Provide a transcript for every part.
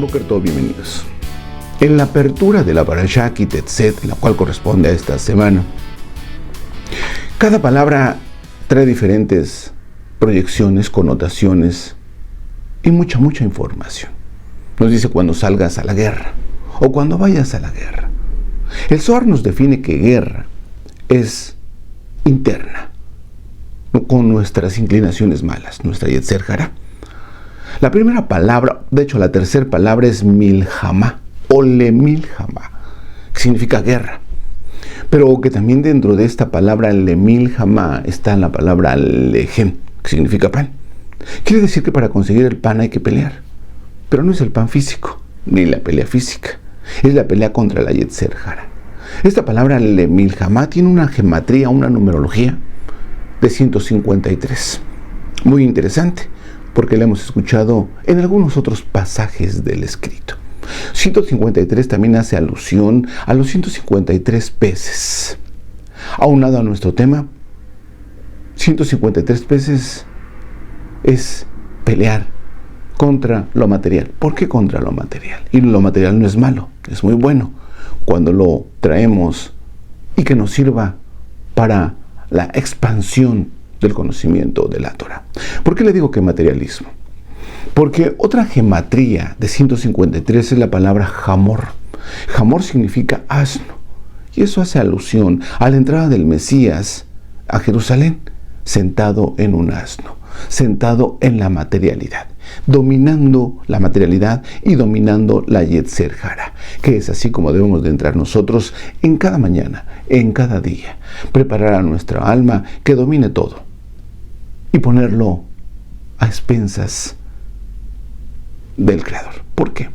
Boker Tov, bienvenidos. En la apertura de la Parashá Ki Tetzet, la cual corresponde a esta semana, cada palabra trae diferentes proyecciones, connotaciones y mucha información. Nos dice cuando salgas a la guerra o cuando vayas a la guerra. El Zohar nos define que guerra es interna, con nuestras inclinaciones malas, nuestra Yetzer Hara. La primera palabra, de hecho la tercera palabra es Milhamá o Lemilhamá, que significa guerra. Pero que también dentro de esta palabra Lemilhamá está la palabra Lehem, que significa pan. Quiere decir que para conseguir el pan hay que pelear. Pero no es el pan físico, ni la pelea física. Es la pelea contra la Yetzer Hara. Esta palabra Lemilhamá tiene una gematría, una numerología de 153. Muy interesante, porque la hemos escuchado en algunos otros pasajes del escrito. 153 también hace alusión a los 153 peces. Aunado a nuestro tema, 153 peces es pelear contra lo material. ¿Por qué contra lo material? Y lo material no es malo, es muy bueno cuando lo traemos y que nos sirva para la expansión del conocimiento de la Torah. ¿Por qué le digo que materialismo? Porque otra gematría de 153 es la palabra Hamor. Hamor significa asno. Y eso hace alusión a la entrada del Mesías a Jerusalén, sentado en un asno, sentado en la materialidad, dominando la materialidad y dominando la Yetzer Hara, que es así como debemos de entrar nosotros en cada mañana, en cada día, preparar a nuestra alma que domine todo y ponerlo a expensas del Creador. ¿Por qué?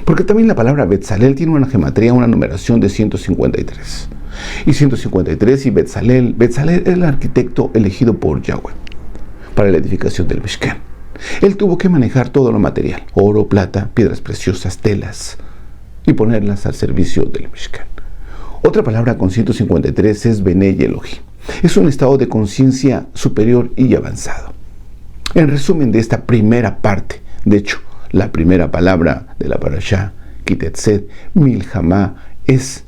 Porque también la palabra Betzalel tiene una gematría, una numeración de 153. Y 153 y Betzalel es el arquitecto elegido por Yahweh para la edificación del Mishkan. Él tuvo que manejar todo lo material, oro, plata, piedras preciosas, telas, y ponerlas al servicio del Mishkan. Otra palabra con 153 es Benei Elohim. Es un estado de conciencia superior y avanzado. En resumen de esta primera parte, de hecho, la primera palabra de la Parashá Ki Tetzet, Milhamá, es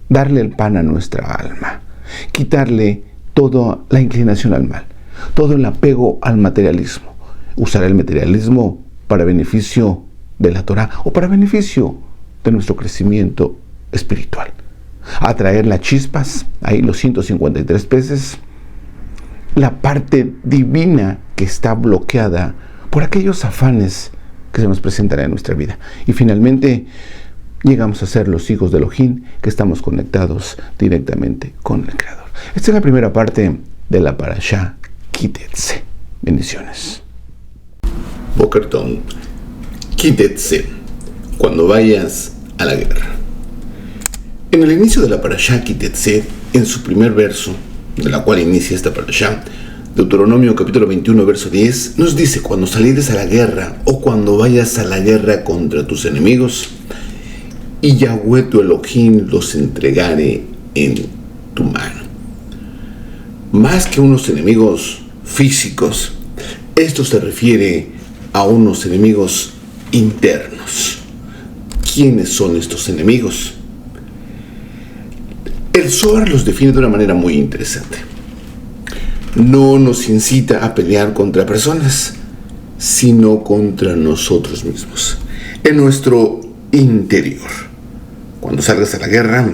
darle el pan a nuestra alma, quitarle toda la inclinación al mal, todo el apego al materialismo, usar el materialismo para beneficio de la Torah o para beneficio de nuestro crecimiento espiritual. Atraer las chispas, ahí los 153 peces, la parte divina que está bloqueada por aquellos afanes que se nos presentan en nuestra vida. Y finalmente llegamos a ser los hijos de Elohim, que estamos conectados directamente con el Creador. Esta es la primera parte de la Parashá Ki Tetzet. Bendiciones. Boker Tov, Ki Tetzet, cuando vayas a la guerra. En el inicio de la Parashá Ki Tetzet, en su primer verso, de la cual inicia esta Parashá, Deuteronomio capítulo 21, verso 10, nos dice: cuando salieres a la guerra o cuando vayas a la guerra contra tus enemigos, y Yahweh tu Elohim los entregare en tu mano. Más que unos enemigos físicos, esto se refiere a unos enemigos internos. ¿Quiénes son estos enemigos? El Zohar los define de una manera muy interesante. No nos incita a pelear contra personas, sino contra nosotros mismos, en nuestro interior. Cuando salgas a la guerra,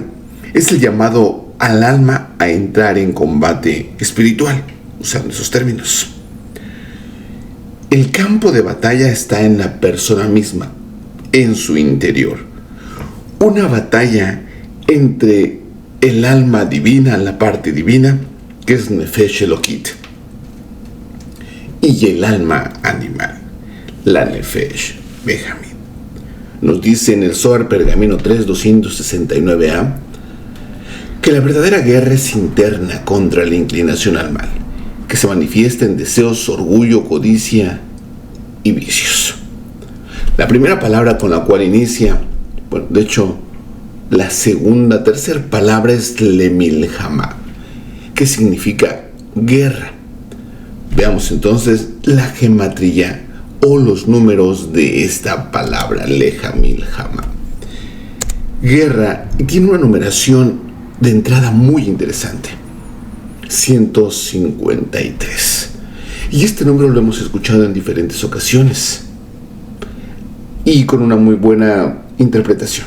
es el llamado al alma a entrar en combate espiritual, usando esos términos. El campo de batalla está en la persona misma, en su interior. Una batalla entre el alma divina, la parte divina, que es Nefesh Elokit, y el alma animal, la Nefesh Behamid. Nos dice en el Zohar Pergamino 3, 269a, que la verdadera guerra es interna contra la inclinación al mal, que se manifiesta en deseos, orgullo, codicia y vicios. La primera palabra con la cual inicia, bueno, de hecho, la tercera palabra es Lemilhamá, que significa guerra. Veamos entonces la gematría o los números de esta palabra, Leja Milhama. Guerra tiene una numeración de entrada muy interesante, 153. Y este número lo hemos escuchado en diferentes ocasiones y con una muy buena interpretación.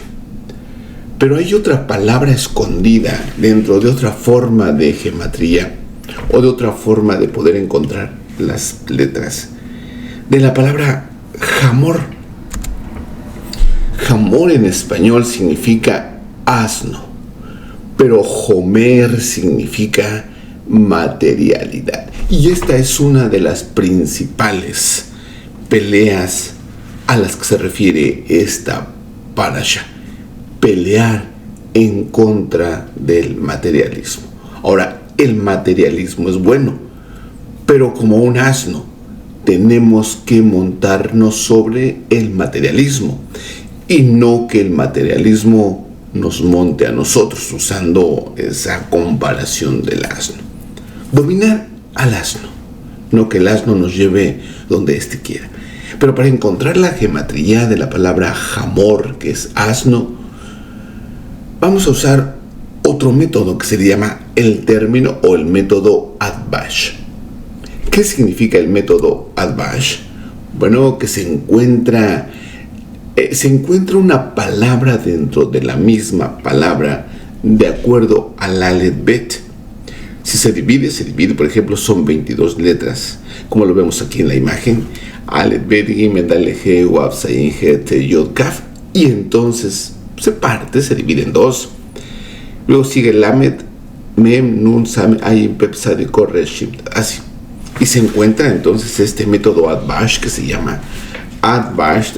Pero hay otra palabra escondida dentro de otra forma de gematría o de otra forma de poder encontrar las letras de la palabra Hamor. Hamor en español significa asno, pero Homer significa materialidad. Y esta es una de las principales peleas a las que se refiere esta parasha. Pelear en contra del materialismo. Ahora, el materialismo es bueno, pero como un asno, tenemos que montarnos sobre el materialismo y no que el materialismo nos monte a nosotros, usando esa comparación del asno. Dominar al asno, no que el asno nos lleve donde éste quiera. Pero para encontrar la gematría de la palabra Hamor, que es asno, vamos a usar otro método que se le llama el término o el método Atbash. ¿Qué significa el método Atbash? Bueno, que se encuentra una palabra dentro de la misma palabra de acuerdo al Aleph Bet. Si se divide, por ejemplo, son 22 letras, como lo vemos aquí en la imagen, Aleph Bet, Gimel, Daled, He, Wav, Zayin, Het, Yod, Kaf, y entonces se divide en dos. Luego sigue Lamed, Mem, Nun, Sam, Ayin, Pep, Sadi, Kor, Shim, así. Y se encuentra entonces este método Atbash que se llama Atbash,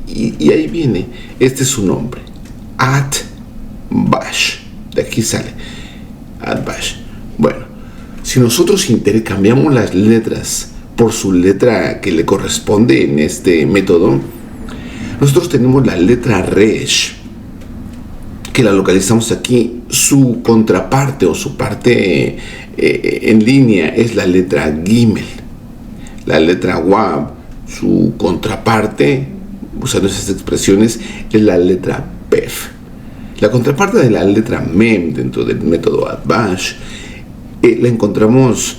y ahí viene, este es su nombre, Atbash, de aquí sale Atbash. Bueno, si nosotros intercambiamos las letras por su letra que le corresponde en este método, nosotros tenemos la letra Resh, que la localizamos aquí. Su contraparte o su parte en línea es la letra Gimel. La letra Wav, su contraparte, usando esas expresiones, es la letra Pef. La contraparte de la letra Mem dentro del método Atbash la encontramos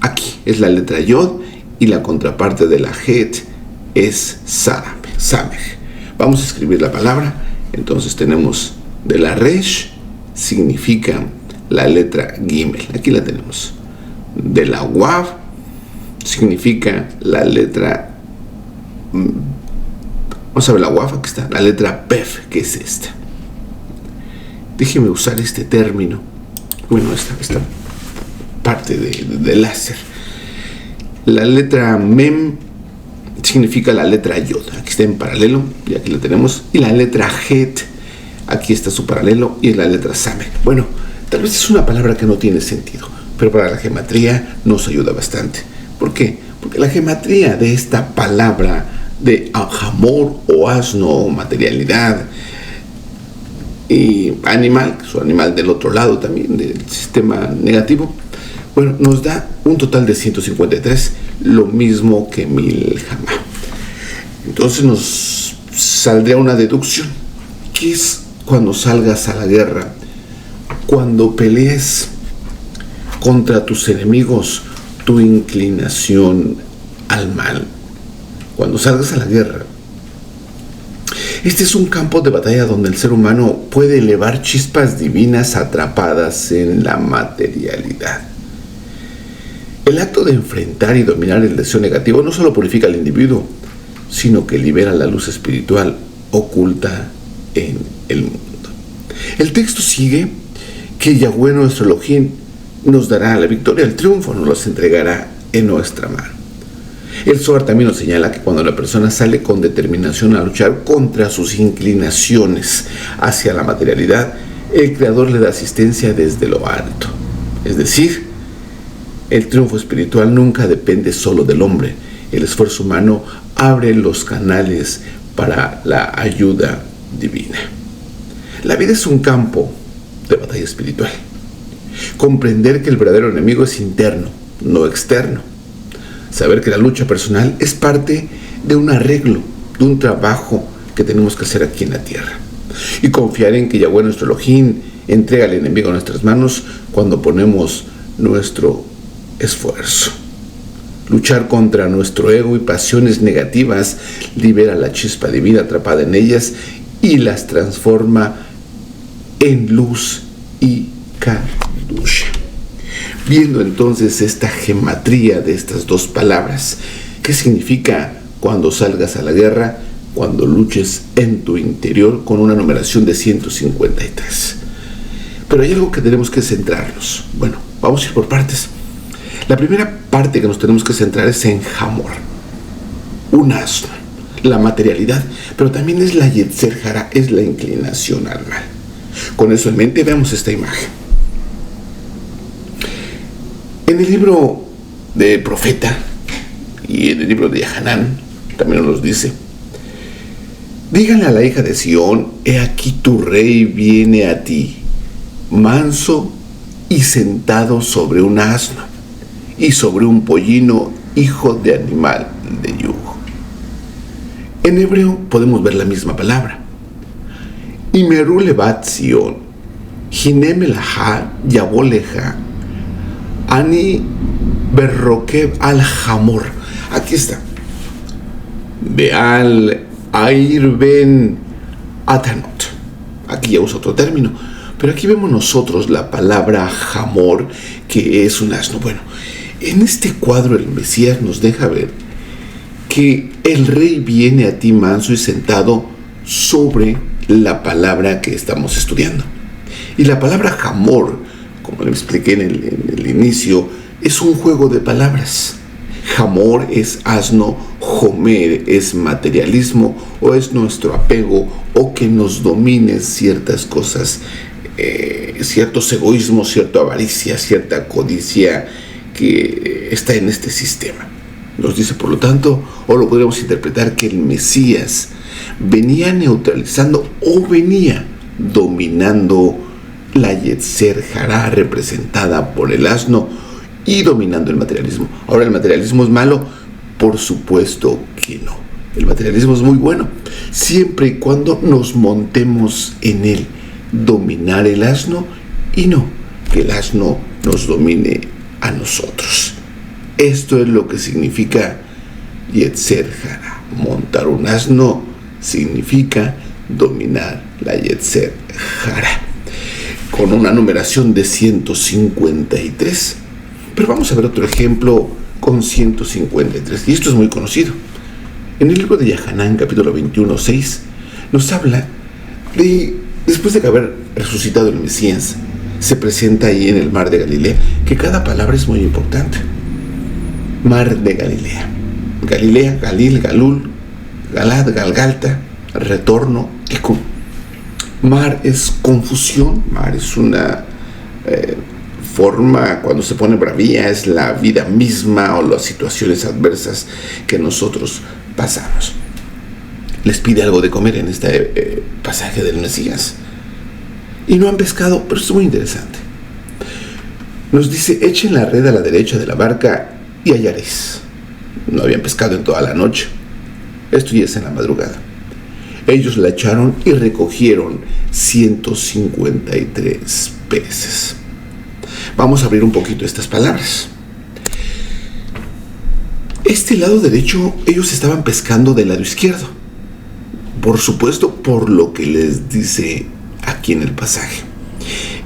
aquí, es la letra Yod, y la contraparte de la Het es Samech. Vamos a escribir la palabra. Entonces tenemos de la Resh, significa la letra Gimel, aquí la tenemos. De la Wav, significa la letra, vamos a ver la Wav, aquí está, la letra Pef, que es esta. Déjeme usar este término, bueno, esta parte de láser. La letra Mem significa la letra Yod, aquí está en paralelo, y aquí la tenemos. Y la letra Het, aquí está su paralelo, y es la letra Samech. Bueno, tal vez es una palabra que no tiene sentido, pero para la gematría nos ayuda bastante. ¿Por qué? Porque la gematría de esta palabra de Hamor o asno o materialidad y animal, su animal del otro lado también del sistema negativo, bueno, nos da un total de 153, lo mismo que Milhama. Entonces nos saldría una deducción, que es cuando salgas a la guerra, cuando pelees contra tus enemigos, tu inclinación al mal. Cuando salgas a la guerra, este es un campo de batalla donde el ser humano puede elevar chispas divinas atrapadas en la materialidad. El acto de enfrentar y dominar el deseo negativo no solo purifica al individuo, sino que libera la luz espiritual oculta en el mundo. El texto sigue que Yahweh nuestro Elohim nos dará la victoria, el triunfo nos los entregará en nuestra mano. El Zohar también nos señala que cuando la persona sale con determinación a luchar contra sus inclinaciones hacia la materialidad, el Creador le da asistencia desde lo alto. Es decir, el triunfo espiritual nunca depende solo del hombre. El esfuerzo humano abre los canales para la ayuda divina. La vida es un campo de batalla espiritual. Comprender que el verdadero enemigo es interno, no externo. Saber que la lucha personal es parte de un arreglo, de un trabajo que tenemos que hacer aquí en la tierra. Y confiar en que Yahweh nuestro Elohim entrega al enemigo a nuestras manos cuando ponemos nuestro esfuerzo. Luchar contra nuestro ego y pasiones negativas libera la chispa divina atrapada en ellas y las transforma en luz y kadusha. Viendo entonces esta gematría de estas dos palabras, ¿qué significa cuando salgas a la guerra? Cuando luches en tu interior con una numeración de 153. Pero hay algo que tenemos que centrarnos. Bueno, vamos a ir por partes. La primera parte que nos tenemos que centrar es en Hamor, un asno, la materialidad, pero también es la Yetzer Hara, es la inclinación al mal. Con eso en mente, veamos esta imagen. En el libro del profeta y en el libro de Yahanán también nos dice: díganle a la hija de Sión, he aquí tu rey viene a ti, manso y sentado sobre un asno y sobre un pollino, hijo de animal de yugo. En hebreo podemos ver la misma palabra. Imeru levat Sion, hinem elaha yaboleja, ani berrokev al hamor. Aquí está. Beal air ben atanot. Aquí ya usa otro término, pero aquí vemos nosotros la palabra hamor, que es un asno. Bueno, en este cuadro el Mesías nos deja ver que el rey viene a ti manso y sentado sobre la palabra que estamos estudiando. Y la palabra hamor, como le expliqué en el inicio, es un juego de palabras. Hamor es asno, homer es materialismo o es nuestro apego o que nos domine ciertas cosas, ciertos egoísmos, cierta avaricia, cierta codicia que está en este sistema. Nos dice, por lo tanto, o lo podríamos interpretar que el Mesías venía neutralizando o venía dominando la Yetzer Hara representada por el asno y dominando el materialismo. Ahora, ¿el materialismo es malo? Por supuesto que no. El materialismo es muy bueno, siempre y cuando nos montemos en él. Dominar el asno y no que el asno nos domine a nosotros. Esto es lo que significa Yetzer Hara. Montar un asno significa dominar la Yetzer Hara, con una numeración de 153. Pero vamos a ver otro ejemplo con 153, y esto es muy conocido. En el libro de Yahanán, capítulo 21, 6, nos habla de, después de haber resucitado el Mesías, se presenta ahí en el mar de Galilea, que cada palabra es muy importante. Mar de Galilea. Galilea, Galil, Galul, Galad, Galgalta, retorno, Tikum. Mar es confusión, mar es una forma, cuando se pone bravía, es la vida misma o las situaciones adversas que nosotros pasamos. Les pide algo de comer en este pasaje del Mesías y no han pescado, pero es muy interesante. Nos dice, echen la red a la derecha de la barca y hallaréis. No habían pescado en toda la noche. Esto ya es en la madrugada. Ellos la echaron y recogieron 153 peces. Vamos a abrir un poquito estas palabras. Este lado derecho, ellos estaban pescando del lado izquierdo. Por supuesto, por lo que les dice aquí en el pasaje.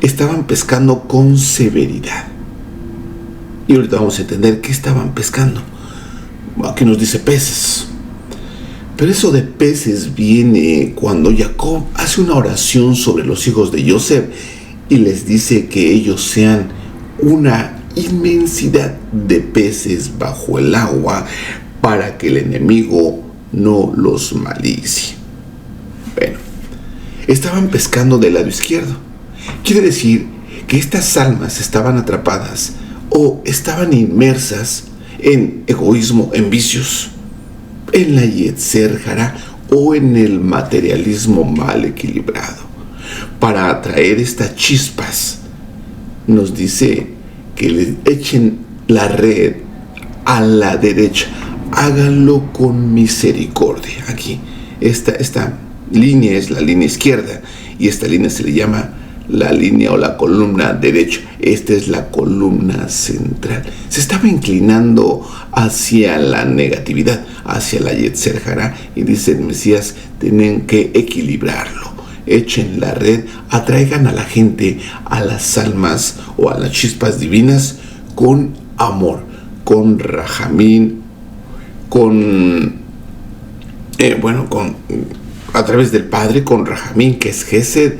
Estaban pescando con severidad. Y ahorita vamos a entender qué estaban pescando. Aquí nos dice peces. Pero eso de peces viene cuando Jacob hace una oración sobre los hijos de Yosef y les dice que ellos sean una inmensidad de peces bajo el agua para que el enemigo no los malicie. Bueno, estaban pescando del lado izquierdo. Quiere decir que estas almas estaban atrapadas o estaban inmersas en egoísmo, en vicios, en la Yetzer Hara o en el materialismo mal equilibrado. Para atraer estas chispas, nos dice que le echen la red a la derecha. Háganlo con misericordia. Aquí, esta línea es la línea izquierda y esta línea se le llama la línea o la columna derecha. Esta es la columna central. Se estaba inclinando hacia la negatividad, hacia la Yetzer Hará, y dice el Mesías, tienen que equilibrarlo. Echen la red, atraigan a la gente, a las almas o a las chispas divinas con amor, con rajamín, a través del Padre, con rajamín, que es Gesed,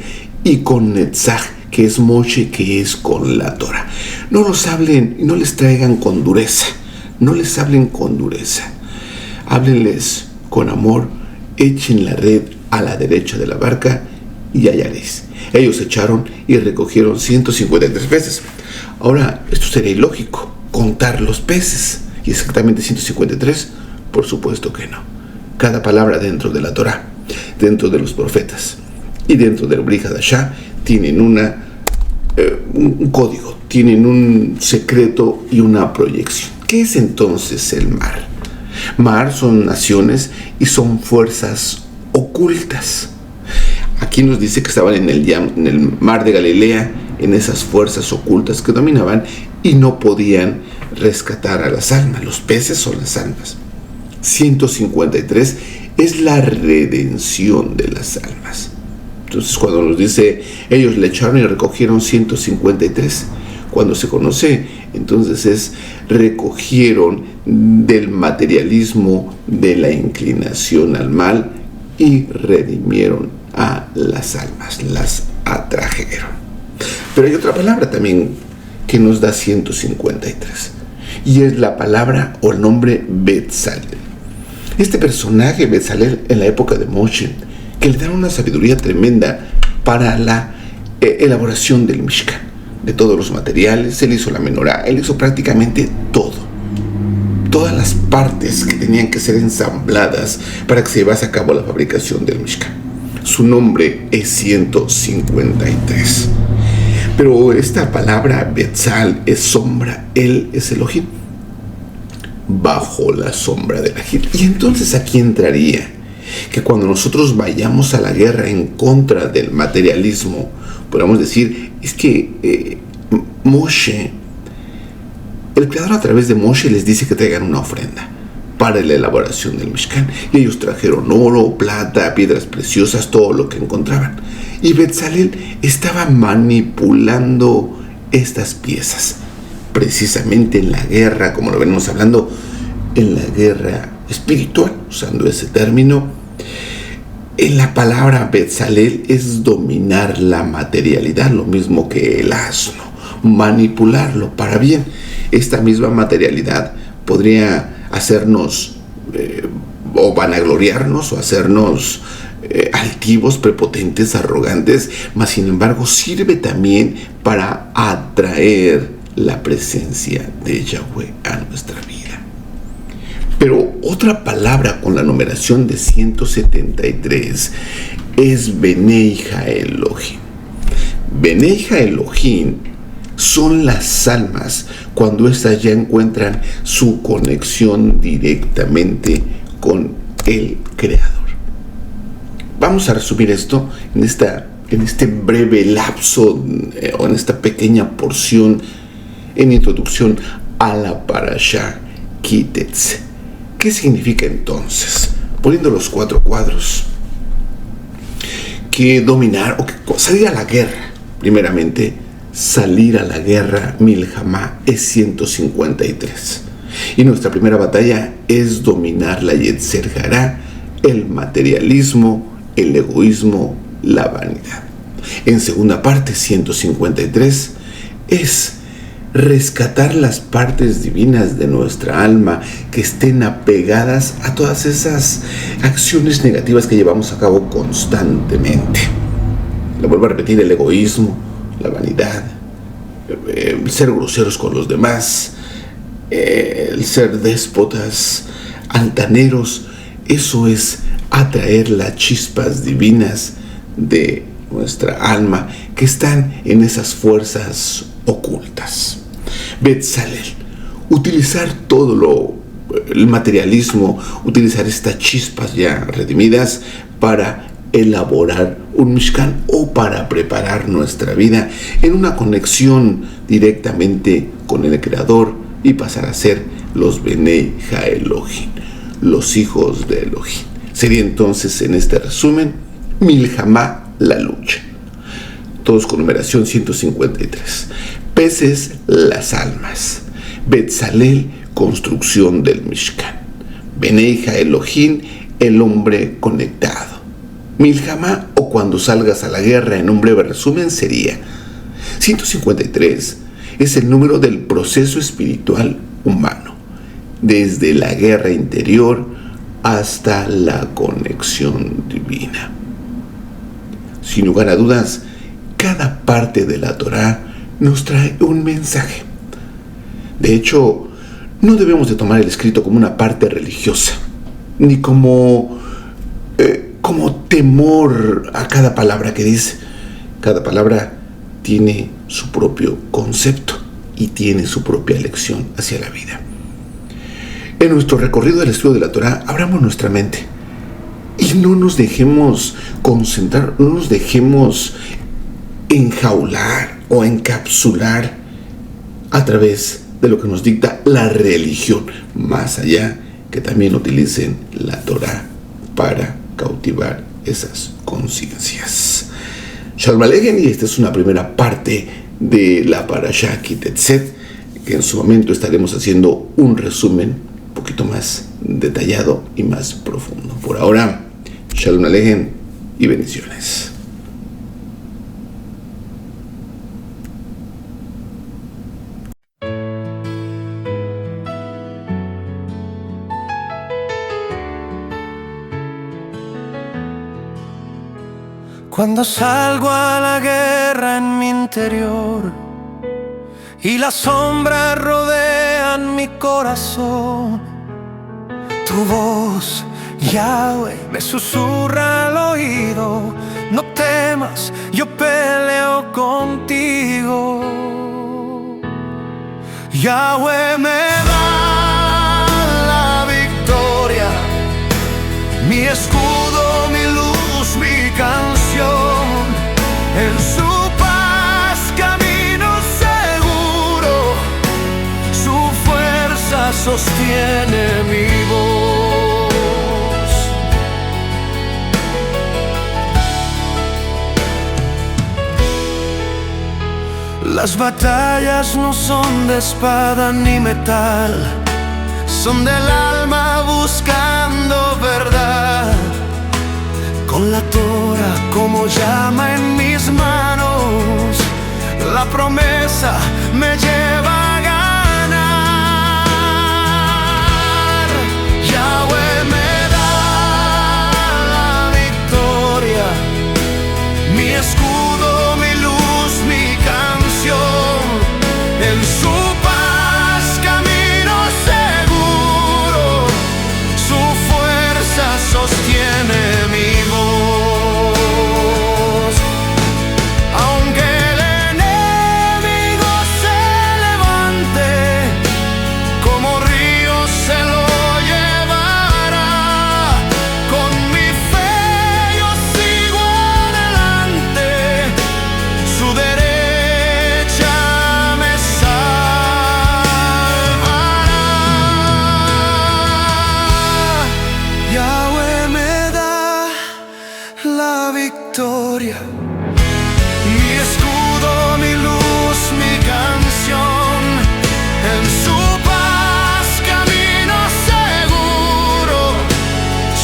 y con Netzach, que es Moshe, que es con la Torah. No los hablen y no les traigan con dureza. No les hablen con dureza. Háblenles con amor. Echen la red a la derecha de la barca y hallaréis. Ellos echaron y recogieron 153 peces. Ahora, esto sería ilógico, contar los peces. ¿Y exactamente 153? Por supuesto que no. Cada palabra dentro de la Torah, dentro de los profetas y dentro del Brit Hadashah tienen un código, tienen un secreto y una proyección. ¿Qué es entonces el mar? Mar son naciones y son fuerzas ocultas. Aquí nos dice que estaban en el mar de Galilea, en esas fuerzas ocultas que dominaban y no podían rescatar a las almas. Los peces son las almas. 153 es la redención de las almas. Entonces, cuando nos dice, ellos le echaron y recogieron 153, cuando se conoce, entonces es recogieron del materialismo, de la inclinación al mal, y redimieron a las almas, las atrajeron. Pero hay otra palabra también que nos da 153, y es la palabra o el nombre Betzalel. Este personaje, Betzalel, en la época de Moshe, que le dan una sabiduría tremenda para la elaboración del Mishkan, de todos los materiales. Él hizo la menorá, él hizo prácticamente todo. Todas las partes que tenían que ser ensambladas para que se llevase a cabo la fabricación del Mishkan. Su nombre es 153. Pero esta palabra Betzal es sombra, él es Elohim, bajo la sombra del Ajit. Y entonces aquí entraría que cuando nosotros vayamos a la guerra en contra del materialismo, podamos decir, es que Moshe, el Creador a través de Moshe les dice que traigan una ofrenda para la elaboración del Mishkan. Y ellos trajeron oro, plata, piedras preciosas, todo lo que encontraban. Y Betzalel estaba manipulando estas piezas, precisamente en la guerra, como lo venimos hablando, en la guerra espiritual, usando ese término. En la palabra Betzalel es dominar la materialidad, lo mismo que el asno, manipularlo para bien. Esta misma materialidad podría hacernos o vanagloriarnos o hacernos altivos, prepotentes, arrogantes, mas sin embargo sirve también para atraer la presencia de Yahweh a nuestra vida. Pero otra palabra con la numeración de 173 es Benei HaElohim. Benei HaElohim son las almas cuando éstas ya encuentran su conexión directamente con el Creador. Vamos a resumir esto en este breve lapso o en esta pequeña porción en introducción a la Parashá Ki Tetzei. ¿Qué significa entonces? Poniendo los 4 cuadros, que dominar o que salir a la guerra, primeramente salir a la guerra, Milhamá, es 153. Y nuestra primera batalla es dominar la Yetzer Hará, el materialismo, el egoísmo, la vanidad. En segunda parte, 153, es rescatar las partes divinas de nuestra alma que estén apegadas a todas esas acciones negativas que llevamos a cabo constantemente. Le vuelvo a repetir: el egoísmo, la vanidad, el ser groseros con los demás, el ser déspotas, altaneros. Eso es atraer las chispas divinas de nuestra alma que están en esas fuerzas ocultas. Betzalel, utilizar el materialismo, utilizar estas chispas ya redimidas para elaborar un Mishkan o para preparar nuestra vida en una conexión directamente con el Creador y pasar a ser los Benei HaElohim, los hijos de Elohim. Sería entonces, en este resumen, Milhamá, la lucha. Todos con numeración 153. Peces, las almas. Betzalel, construcción del Mishkan. Benei HaElohim, el hombre conectado. Milhamá, o cuando salgas a la guerra, en un breve resumen, sería 153. Es el número del proceso espiritual humano, desde la guerra interior hasta la conexión divina. Sin lugar a dudas, cada parte de la Torá nos trae un mensaje. De hecho, no debemos de tomar el escrito como una parte religiosa, ni como temor a cada palabra que dice. Cada palabra tiene su propio concepto y tiene su propia lección hacia la vida. En nuestro recorrido del estudio de la Torá, abramos nuestra mente y no nos dejemos concentrar, no nos dejemos enjaular o encapsular a través de lo que nos dicta la religión, más allá que también utilicen la Torá para cautivar esas conciencias. Shalom Aleichem, y esta es una primera parte de la Parashá Ki Tetzet, que en su momento estaremos haciendo un resumen un poquito más detallado y más profundo. Por ahora, Shalom Aleichem y bendiciones. Cuando salgo a la guerra en mi interior y las sombras rodean mi corazón, tu voz, Yahweh, me susurra al oído: no temas, yo peleo contigo. Yahweh me da la victoria, mi escudo, mi luz, mi canción. En su paz camino seguro, su fuerza sostiene mi voz. Las batallas no son de espada ni metal, son del alma buscando verdad. Con la Torah como llama en mis manos, la promesa me lleva a ganar. Yahweh me da la victoria, mi escudo, mi luz, mi canción. En su paz camino seguro, su fuerza sostiene mi voz. Mi escudo, mi luz, mi canción. En su paz camino seguro,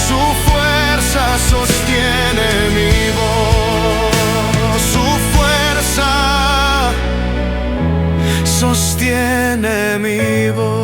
su fuerza sostiene mi voz. Su fuerza sostiene mi voz.